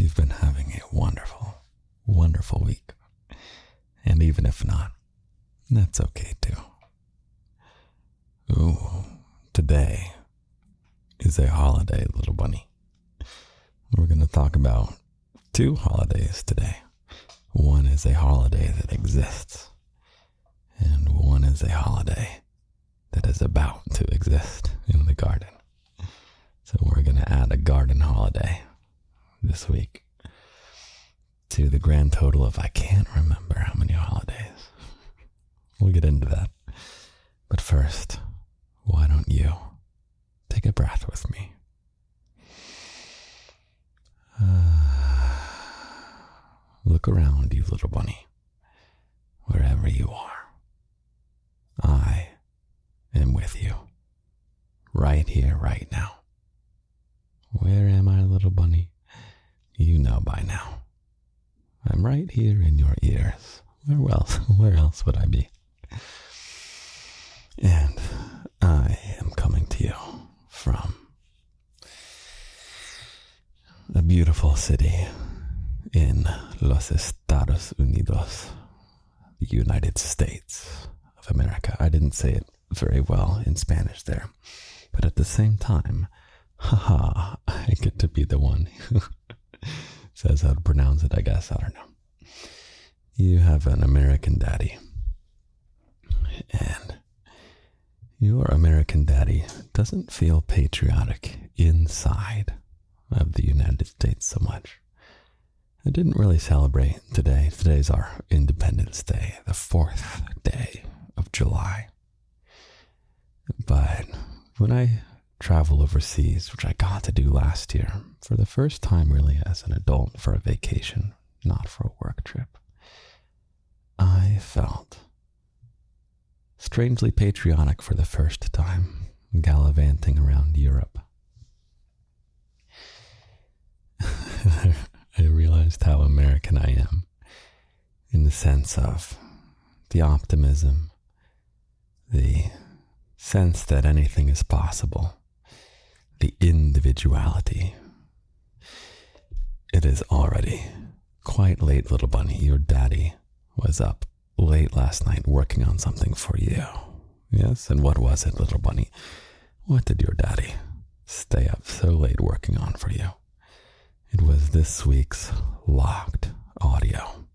you've been having a wonderful, wonderful week. And even if not, that's okay too. Ooh, today is a holiday, little bunny. We're going to talk about two holidays today. One is a holiday that exists, and one is a holiday that is about to exist in the garden. So we're going to add a garden holiday this week to the grand total of I can't remember how many holidays. We'll get into that. But first, why don't you take a breath with me? Look around you, little bunny, wherever you are. I am with you, right here, right now. Where am I, little bunny? You know by now. I'm right here in your ears. Where else would I be? And I am coming to you from a beautiful city in Los Estados Unidos, the United States of America. I didn't say it very well in Spanish there, but at the same time, I get to be the one who says how to pronounce it, I guess. I don't know. You have an American daddy, and your American daddy doesn't feel patriotic inside of the United States so much. I didn't really celebrate today. Today's our Independence Day, the 4th day of July. But when I travel overseas, which I got to do last year, for the first time really as an adult for a vacation, not for a work trip, I felt strangely patriotic for the first time, gallivanting around Europe. I realized how American I am in the sense of the optimism, the sense that anything is possible, the individuality. It is already quite late, little bunny. Your daddy was up late last night working on something for you. Yes, and what was it, little bunny? What did your daddy stay up so late working on for you? It was this week's locked audio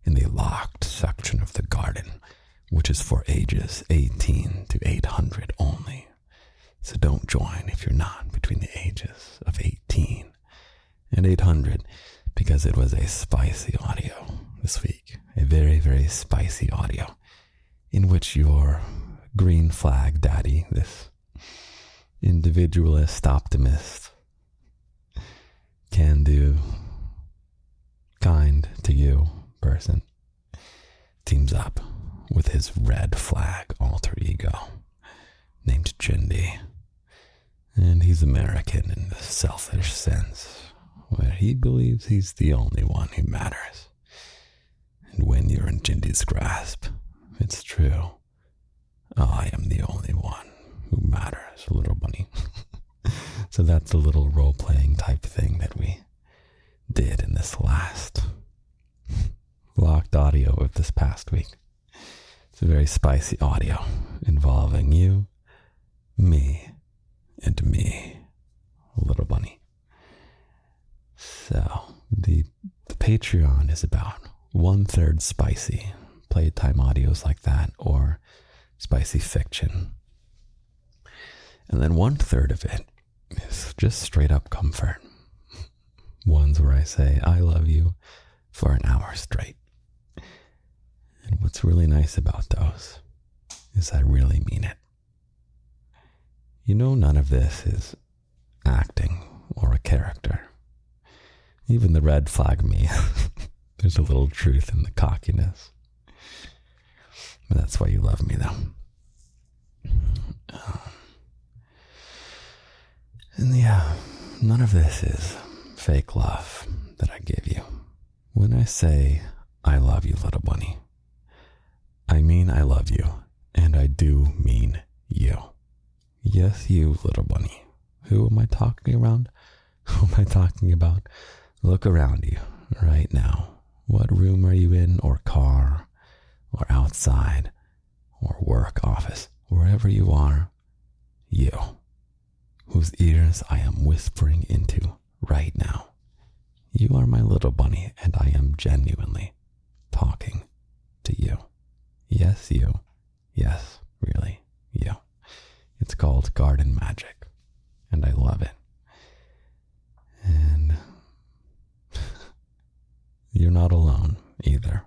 in the locked section of the garden, which is for ages 18 to 800 only. So don't join if you're not between the ages of 18 and 800, because it was a spicy audio this week, a very, very spicy audio in which your green flag daddy, this individualist optimist, can do kind to you person, teams up with his red flag alter ego named Lindy. And he's American in the selfish sense, where he believes he's the only one who matters. And when you're in Lindy's grasp, it's true. I am the only one who matters, little bunny. So that's a little role-playing type thing that we did in this last locked audio of this past week. It's a very spicy audio involving you, me, and me, little bunny. So the Patreon is about 1/3 spicy playtime audios like that, or spicy fiction. And then 1/3 of it is just straight up comfort. Ones where I say, I love you for an hour straight. And what's really nice about those is I really mean it. You know, none of this is acting or a character. Even the red flag me, there's a little truth in the cockiness. But that's why you love me, though. And yeah, none of this is fake love that I give you. When I say, I love you, little bunny, I mean I love you, and I do mean you. Yes, you, little bunny. Who am I talking around? Who am I talking about? Look around you right now. What room are you in, or car, or outside, or work, office, wherever you are, you, whose ears I am whispering into right now. You are my little bunny, and I am genuinely talking to you. Yes, you. Yes, really, you. It's called garden magic, and I love it. And you're not alone either.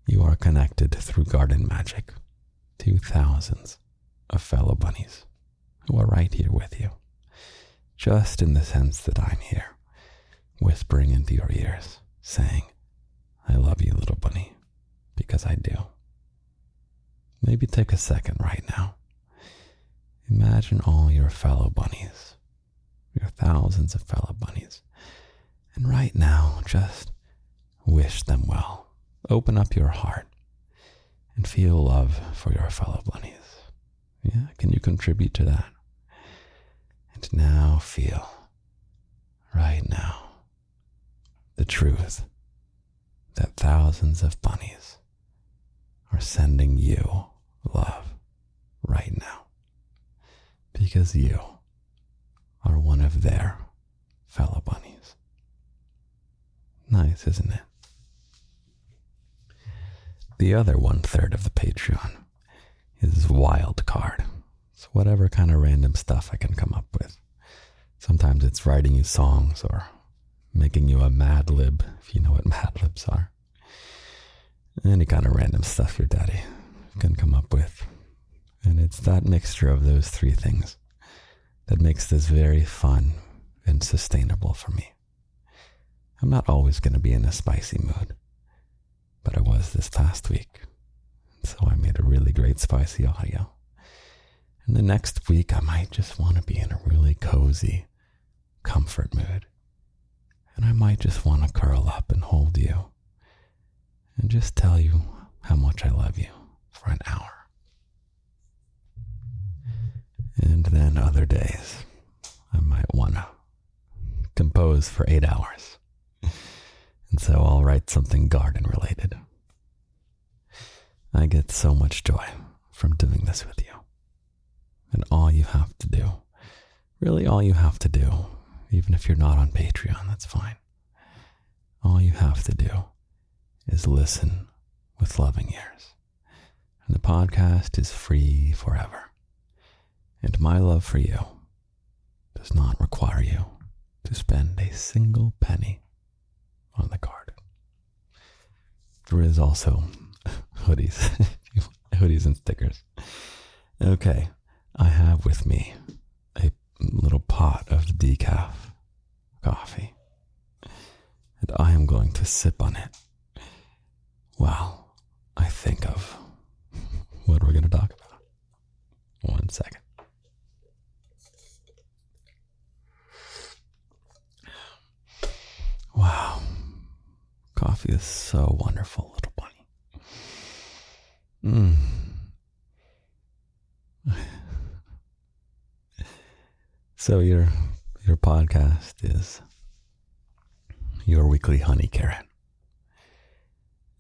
You are connected through garden magic to thousands of fellow bunnies who are right here with you, just in the sense that I'm here, whispering into your ears, saying, I love you, little bunny, because I do. Maybe take a second right now. Imagine all your fellow bunnies, your thousands of fellow bunnies, and right now just wish them well. Open up your heart and feel love for your fellow bunnies. Yeah, can you contribute to that? And now feel, right now, the truth that thousands of bunnies are sending you love right now, because you are one of their fellow bunnies. Nice, isn't it? The other 1/3 of the Patreon is wild card. It's whatever kind of random stuff I can come up with. Sometimes it's writing you songs or making you a Mad Lib, if you know what Mad Libs are. Any kind of random stuff your daddy can come up with. And it's that mixture of those three things that makes this very fun and sustainable for me. I'm not always going to be in a spicy mood, but I was this past week. So I made a really great spicy audio. And the next week I might just want to be in a really cozy comfort mood. And I might just want to curl up and hold you and just tell you how much I love you for an hour. And then other days, I might want to compose for 8 hours. And so I'll write something garden related. I get so much joy from doing this with you. And all you have to do, really all you have to do, even if you're not on Patreon, that's fine. All you have to do is listen with loving ears. And the podcast is free forever. And my love for you does not require you to spend a single penny on the garden. There is also hoodies, hoodies and stickers. Okay, I have with me a little pot of decaf coffee, and I am going to sip on it while I think of what we're going to talk about. 1 second. Wow. Coffee is so wonderful, little bunny. So your podcast is your weekly honey carrot.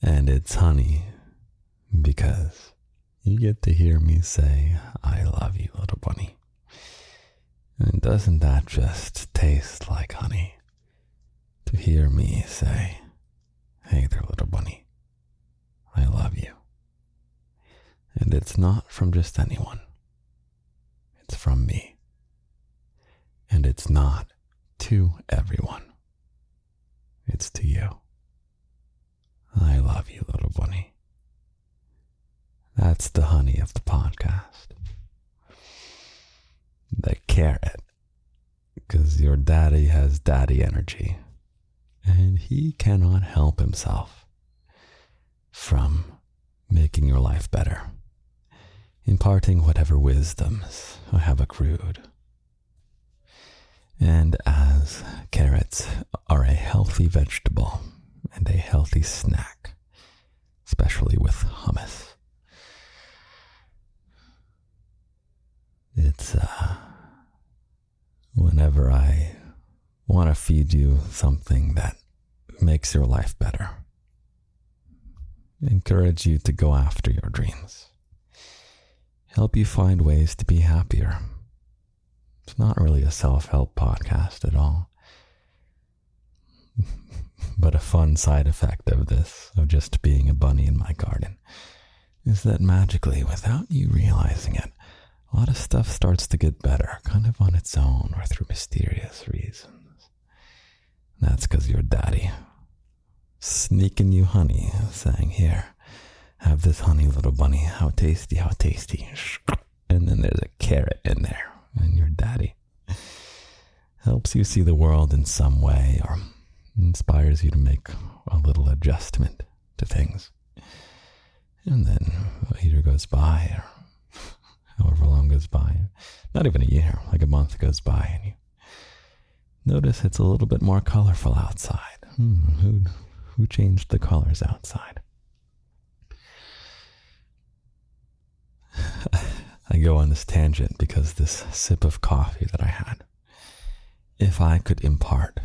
And it's honey because you get to hear me say, I love you, little bunny. And doesn't that just taste like honey? To hear me say, hey there, little bunny, I love you. And it's not from just anyone. It's from me. And it's not to everyone. It's to you. I love you, little bunny. That's the honey of the podcast. The carrot. Because your daddy has daddy energy. And he cannot help himself from making your life better, imparting whatever wisdoms I have accrued. And as carrots are a healthy vegetable and a healthy snack, especially with hummus, it's whenever I want to feed you something that makes your life better. Encourage you to go after your dreams. Help you find ways to be happier. It's not really a self-help podcast at all. But a fun side effect of this, of just being a bunny in my garden, is that magically, without you realizing it, a lot of stuff starts to get better, kind of on its own or through mysterious reasons. And that's because your daddy sneaking you honey, saying, here, have this honey, little bunny, how tasty, how tasty. And then there's a carrot in there, and your daddy helps you see the world in some way, or inspires you to make a little adjustment to things. And then a year goes by, or however long goes by, not even a year, like a month goes by, and you notice it's a little bit more colorful outside. Who changed the colors outside? I go on this tangent because this sip of coffee that I had, if I could impart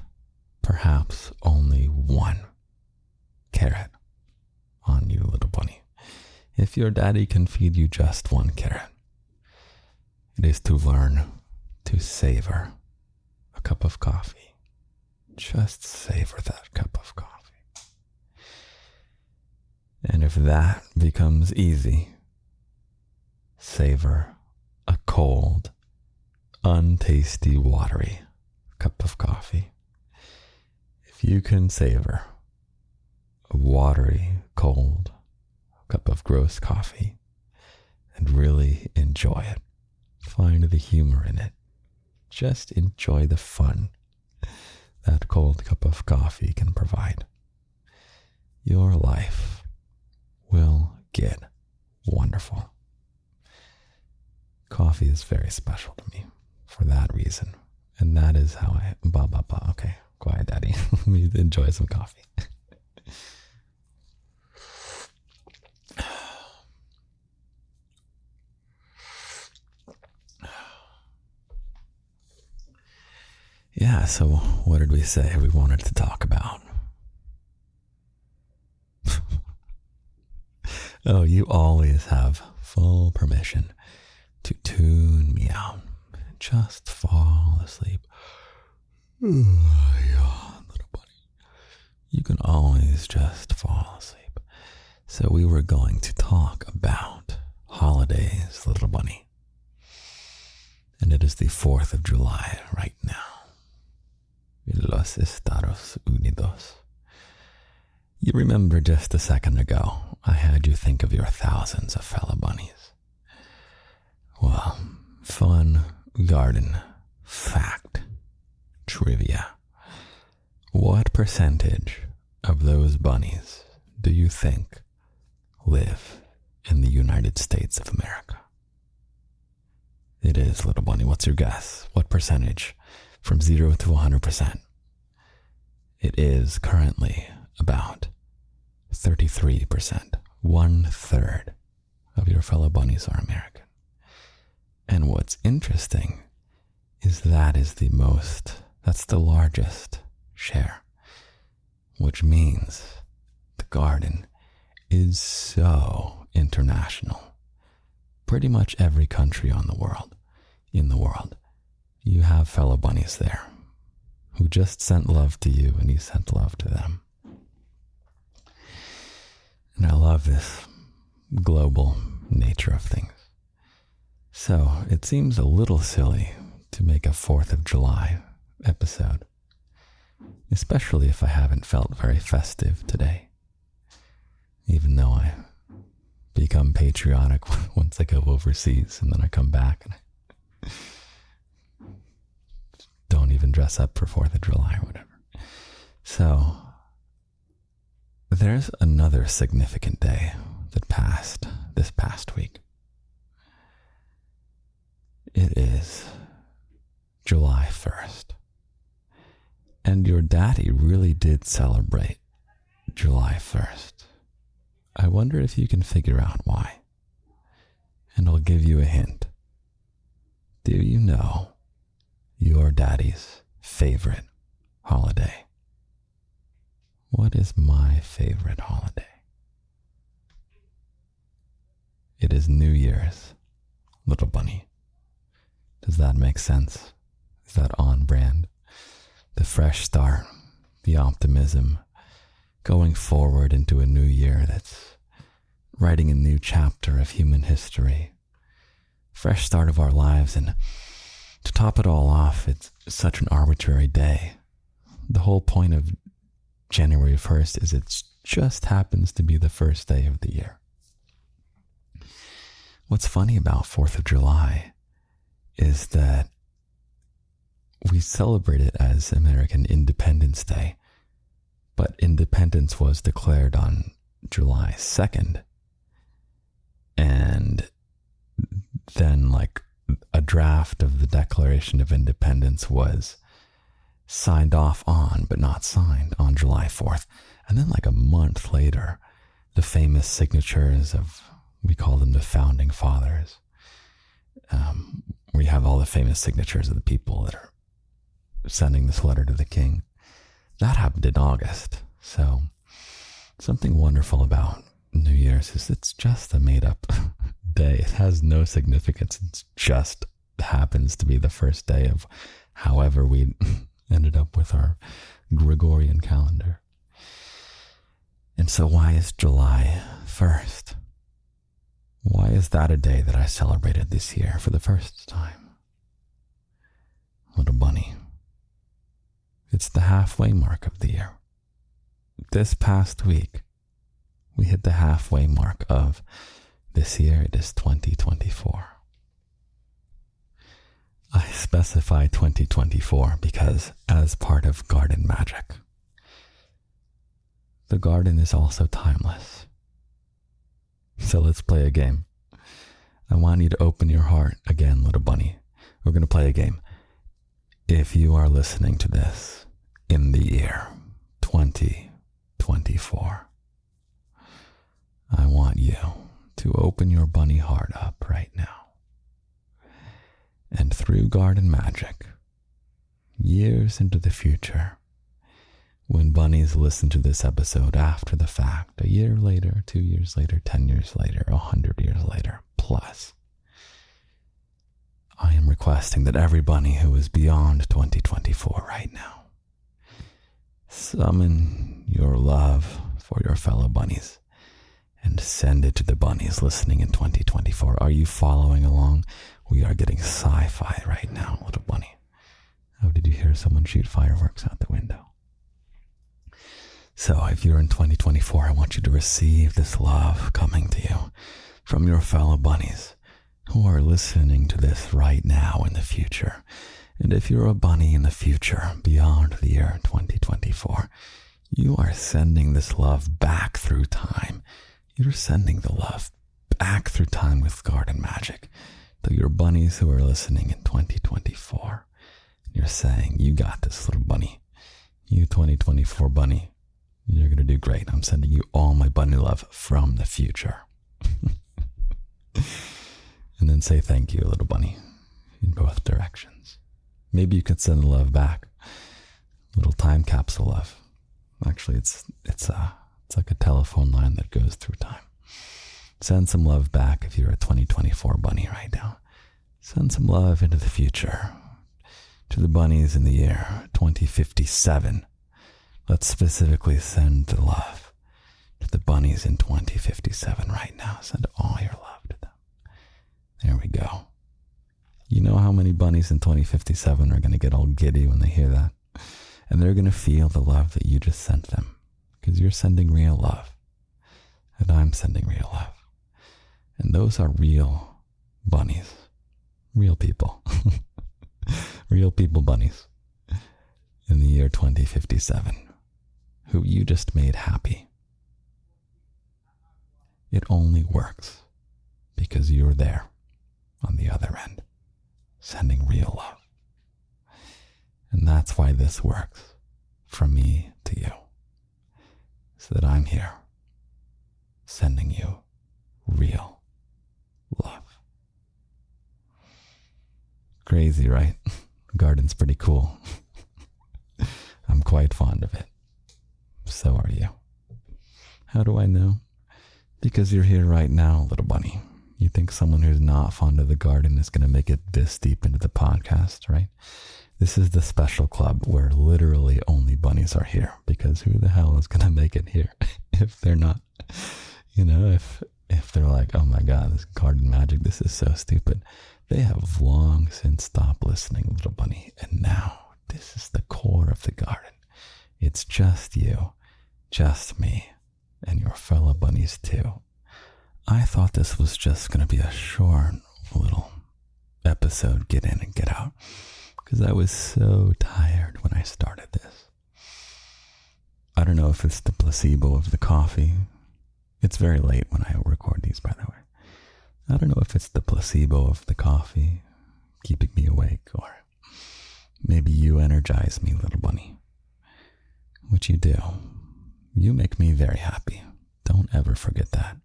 perhaps only one carrot on you, little bunny, if your daddy can feed you just one carrot, it is to learn to savor a cup of coffee. Just savor that cup of coffee. And if that becomes easy, savor a cold, untasty, watery cup of coffee. If you can savor a watery, cold cup of gross coffee and really enjoy it, find the humor in it, just enjoy the fun that cold cup of coffee can provide, your life will get wonderful. Coffee is very special to me for that reason. And that is how okay, quiet daddy. Let me enjoy some coffee. Yeah, so what did we say we wanted to talk about? Oh, you always have full permission to tune me out. Just fall asleep. Yawn, little bunny. You can always just fall asleep. So we were going to talk about holidays, little bunny. And it is the 4th of July right now. Los Estados Unidos. You remember just a second ago, I had you think of your thousands of fellow bunnies. Well, fun garden fact trivia. What percentage of those bunnies do you think live in the United States of America? It is, little bunny. What's your guess? What percentage? From 0 to 100%. It is currently about 33%. 1/3 of your fellow bunnies are American. And what's interesting is that's the largest share, which means the garden is so international. Pretty much every country in the world, you have fellow bunnies there who just sent love to you and you sent love to them. And I love this global nature of things. So it seems a little silly to make a 4th of July episode, especially if I haven't felt very festive today, even though I become patriotic once I go overseas and then I come back and I don't even dress up for 4th of July or whatever. So there's another significant day that passed this past week. It is July 1st. And your daddy really did celebrate July 1st. I wonder if you can figure out why. And I'll give you a hint. Do you know your daddy's favorite holiday. What is my favorite holiday? It is New Year's, little bunny. Does that make sense? Is that on brand? The fresh start, the optimism, going forward into a new year that's writing a new chapter of human history, fresh start of our lives, and to top it all off, it's such an arbitrary day. The whole point of January 1st is it just happens to be the first day of the year. What's funny about 4th of July is that we celebrate it as American Independence Day, but independence was declared on July 2nd. And then, like, a draft of the Declaration of Independence was signed off on, but not signed, on July 4th. And then, like, a month later, the famous signatures of, we call them the Founding Fathers, we have all the famous signatures of the people that are sending this letter to the king. That happened in August. So something wonderful about New Year's is it's just a made-up day. It has no significance. It just happens to be the first day of however we ended up with our Gregorian calendar. And so why is July 1st? Why is that a day that I celebrated this year for the first time? Little bunny. It's the halfway mark of the year. This past week, we hit the halfway mark of this year. It is 2024. I specify 2024 because as part of garden magic, the garden is also timeless. So let's play a game. I want you to open your heart again, little bunny. We're going to play a game. If you are listening to this in the year 2024, I want you to open your bunny heart up right now. And through garden magic, years into the future, when bunnies listen to this episode after the fact, a year later, 2 years later, 10 years later, 100 years later, plus, I am requesting that every bunny who is beyond 2024 right now, summon your love for your fellow bunnies and send it to the bunnies listening in 2024. Are you following along? We are getting sci-fi right now, little bunny. Oh, did you hear someone shoot fireworks out the window? So if you're in 2024, I want you to receive this love coming to you from your fellow bunnies who are listening to this right now in the future. And if you're a bunny in the future, beyond the year 2024, you are sending this love back through time. You're sending the love back through time with garden magic to your bunnies who are listening in 2024. You're saying, you got this, little bunny. You 2024 bunny. You're going to do great. I'm sending you all my bunny love from the future. And then say thank you, little bunny, in both directions. Maybe you could send the love back. Little time capsule love. Actually, it's like a telephone line that goes through time. Send some love back if you're a 2024 bunny right now. Send some love into the future to the bunnies in the year 2057. Let's specifically send the love to the bunnies in 2057 right now. Send all your love to them. There we go. You know how many bunnies in 2057 are going to get all giddy when they hear that? And they're going to feel the love that you just sent them. Because you're sending real love. And I'm sending real love. And those are real bunnies. Real people. Real people bunnies. In the year 2057. Who you just made happy. It only works because you're there on the other end, sending real love. And that's why this works from me to you, so that I'm here sending you real love. Crazy, right? Garden's pretty cool. I'm I'm quite fond of it. So are you. How do I know? Because you're here right now, little bunny. You think someone who's not fond of the garden is going to make it this deep into the podcast, right? This is the special club where literally only bunnies are here, because who the hell is going to make it here if they're not, if they're like, oh my God, this garden magic, this is so stupid. They have long since stopped listening, little bunny. And now this is the core of the garden. It's just you, just me, and your fellow bunnies too. I thought this was just going to be a short little episode, get in and get out, because I was so tired when I started this. I don't know if it's the placebo of the coffee. It's very late when I record these, by the way. I don't know if it's the placebo of the coffee keeping me awake, or maybe you energize me, little bunny, which you do. You make me very happy. Don't ever forget that.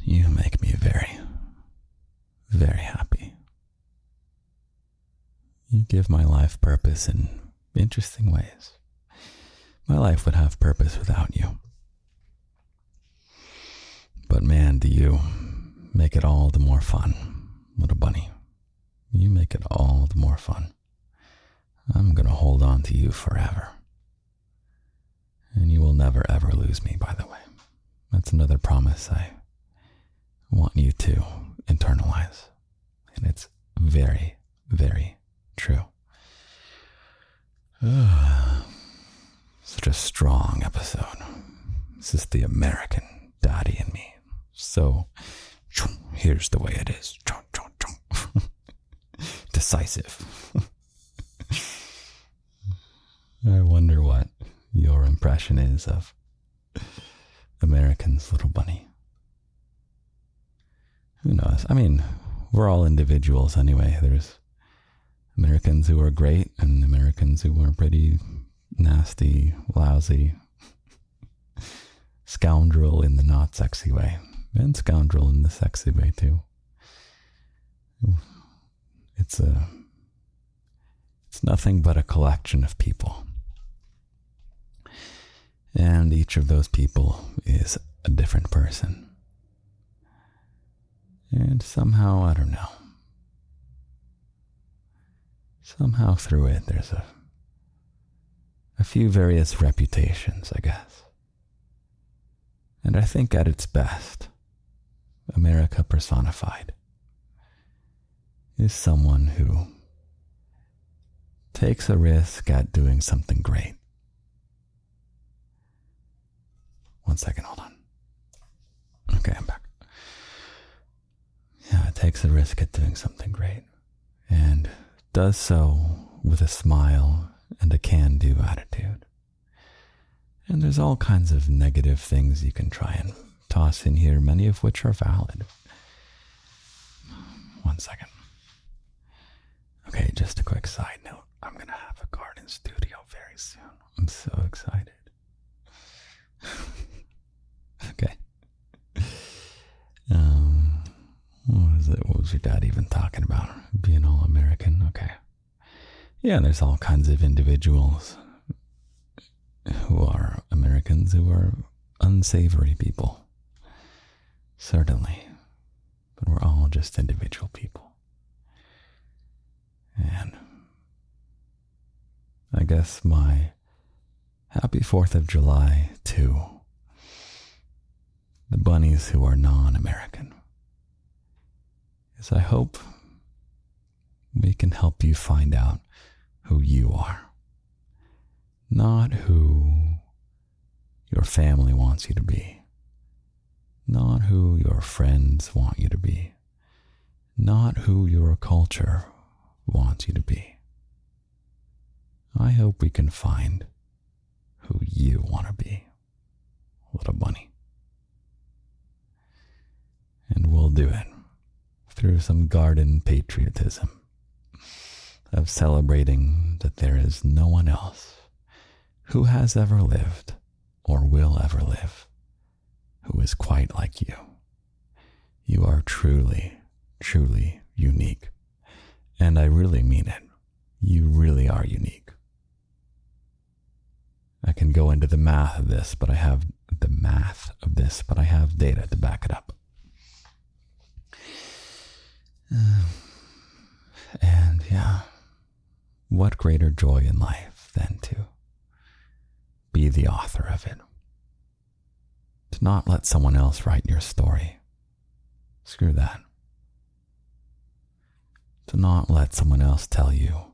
You make me very, very happy. You give my life purpose in interesting ways. My life would have purpose without you. But man, do you make it all the more fun, little bunny. You make it all the more fun. I'm going to hold on to you forever. And you will never ever lose me, by the way. That's another promise I want you to internalize. And it's very, very true. Such a strong episode. This is the American daddy in me. So, here's the way it is. Decisive. I wonder what your impression is of Americans, little bunny. Who knows? I mean, we're all individuals anyway. There's Americans who are great and Americans who are pretty nasty, lousy, scoundrel in the not sexy way, and scoundrel in the sexy way too. It's nothing but a collection of people. And each of those people is a different person. And somehow, I don't know, somehow through it, there's a few various reputations, I guess. And I think at its best, America personified is someone who takes a risk at doing something great. One second, hold on. Okay, I'm back. Yeah, it takes a risk at doing something great, and does so with a smile and a can-do attitude. And there's all kinds of negative things you can try and toss in here, many of which are valid. One second. Okay, just a quick side note. I'm going to have a garden studio very soon. I'm so excited. Okay. What was your dad even talking about? Being all American? Okay. Yeah, there's all kinds of individuals who are Americans who are unsavory people. Certainly. But we're all just individual people. And I guess my happy 4th of July to the bunnies who are non-American is I hope we can help you find out who you are. Not who your family wants you to be. Not who your friends want you to be. Not who your culture wants you to be. I hope we can find who you want to be, little bunny. And we'll do it through some garden patriotism of celebrating that there is no one else who has ever lived or will ever live who is quite like you. You are truly, truly unique. And I really mean it. You really are unique. I can go into the math of this, but I have data to back it up. And yeah, what greater joy in life than to be the author of it? To not let someone else write your story. Screw that. To not let someone else tell you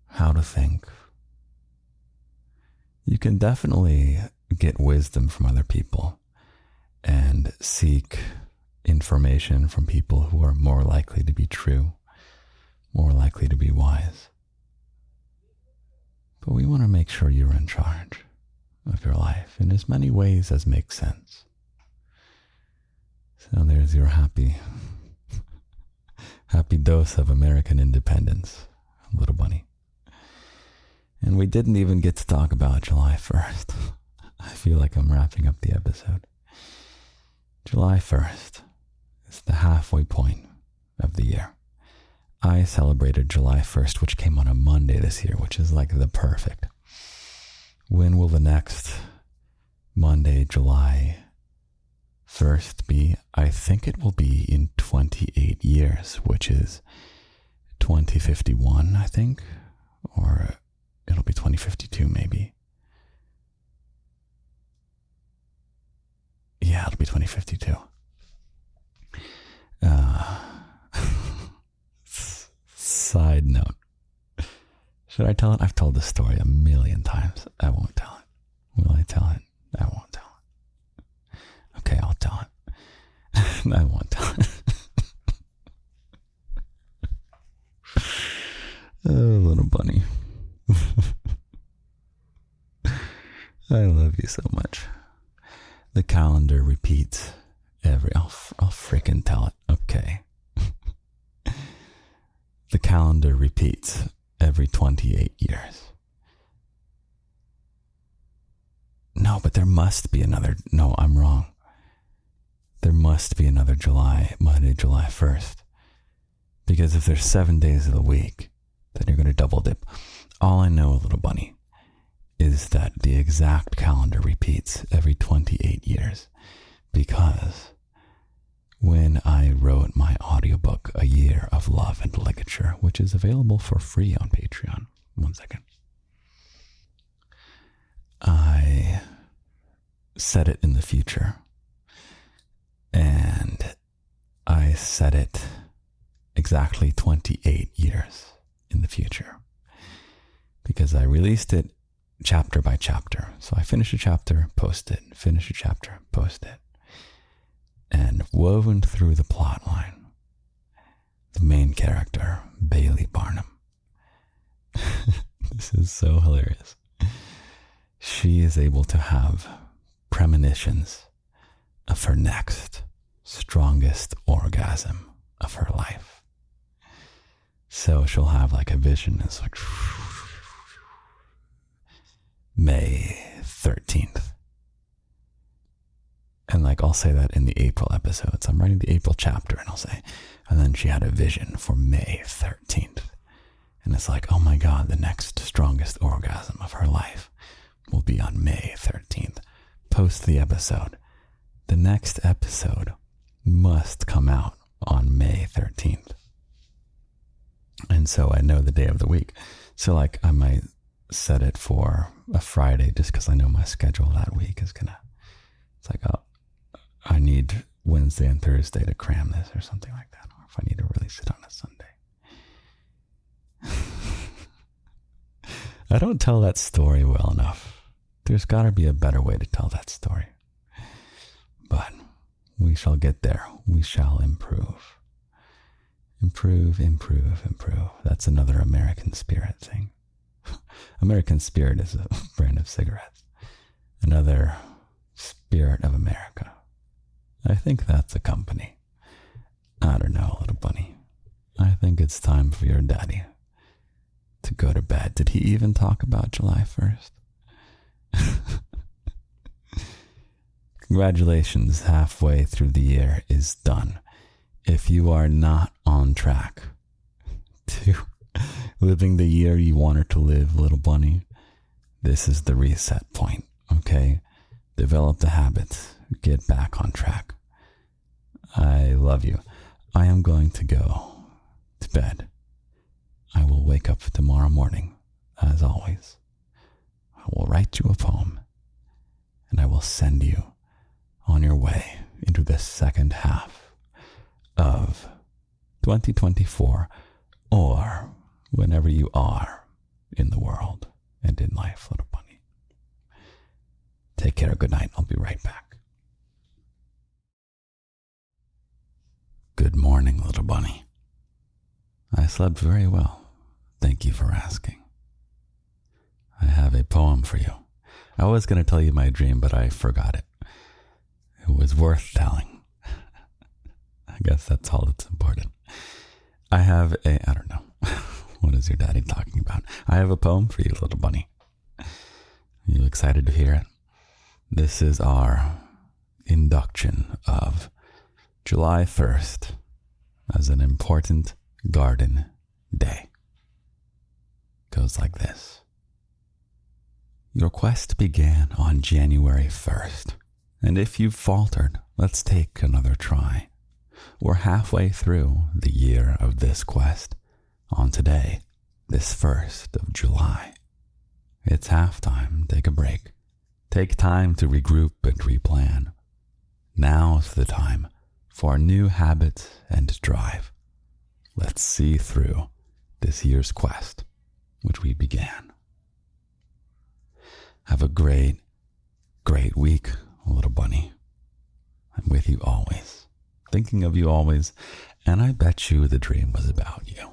how to think. You can definitely get wisdom from other people and seek information from people who are more likely to be true, more likely to be wise. But we want to make sure you're in charge of your life in as many ways as make sense. So there's your happy dose of American independence, little bunny. And we didn't even get to talk about July 1st. I feel like I'm wrapping up the episode. July 1st is the halfway point of the year. I celebrated July 1st, which came on a Monday this year, which is like the perfect. When will the next Monday, July 1st be? I think it will be in 28 years, which is 2051, I think, or it'll be 2052 maybe. Yeah, it'll be 2052. Side note. Should I tell it? I've told this story a million times. I won't tell it. Will I tell it? I won't tell it. Okay, I'll tell it. I won't tell it. Oh, little bunny. I love you so much. The calendar repeats I'll freaking tell it. Okay. The calendar repeats every 28 years. No, but there must be another. No, I'm wrong. There must be another Monday, July 1st. Because if there's 7 days of the week, then you're going to double dip. All I know, little bunny, is that the exact calendar repeats every 28 years. Because when I wrote my audiobook, A Year of Love and Ligature, which is available for free on Patreon. 1 second. I set it in the future. And I set it exactly 28 years in the future. Because I released it chapter by chapter. So I finish a chapter, post it, finish a chapter, post it. And woven through the plot line, the main character, Bailey Barnum. This is so hilarious. She is able to have premonitions of her next strongest orgasm of her life. So she'll have like a vision. It's like May 13th. And like I'll say that in the April episodes. I'm writing the April chapter and I'll say, and then she had a vision for May 13th. And it's like, oh my God, the next strongest orgasm of her life will be on May 13th. Post the episode. The next episode must come out on May 13th. And so I know the day of the week. So like I might set it for a Friday just because I know my schedule that week is gonna, it's like, oh, I need Wednesday and Thursday to cram this or something like that. Or if I need to release it on a Sunday. I don't tell that story well enough. There's got to be a better way to tell that story. But we shall get there. We shall improve. Improve, improve, improve. That's another American Spirit thing. American Spirit is a brand of cigarettes. Another Spirit of America. I think that's a company. I don't know, little bunny. I think it's time for your daddy to go to bed. Did he even talk about July 1st? Congratulations, halfway through the year is done. If you are not on track to Living the year you wanted to live, little bunny. This is the reset point, okay? Develop the habits. Get back on track. I love you. I am going to go to bed. I will wake up tomorrow morning, as always. I will write you a poem, and I will send you on your way into the second half of 2024, or whenever you are in the world and in life, little bunny. Take care. Good night. I'll be right back. Good morning, little bunny. I slept very well. Thank you for asking. I have a poem for you. I was going to tell you my dream, but I forgot it. It was worth telling. I guess that's all that's important. I don't know. What is your daddy talking about? I have a poem for you, little bunny. Are you excited to hear it? This is our induction of July 1st as an important garden day. Goes like this. Your quest began on January 1st, and if you've faltered, let's take another try. We're halfway through the year of this quest on today, this 1st of July. It's halftime. Take a break. Take time to regroup and replan. Now's the time for new habits and drive. Let's see through this year's quest, which we began. Have a great, great week, little bunny. I'm with you always, thinking of you always, and I bet you the dream was about you.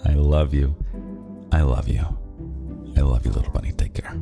I love you. I love you. I love you, little bunny. Take care.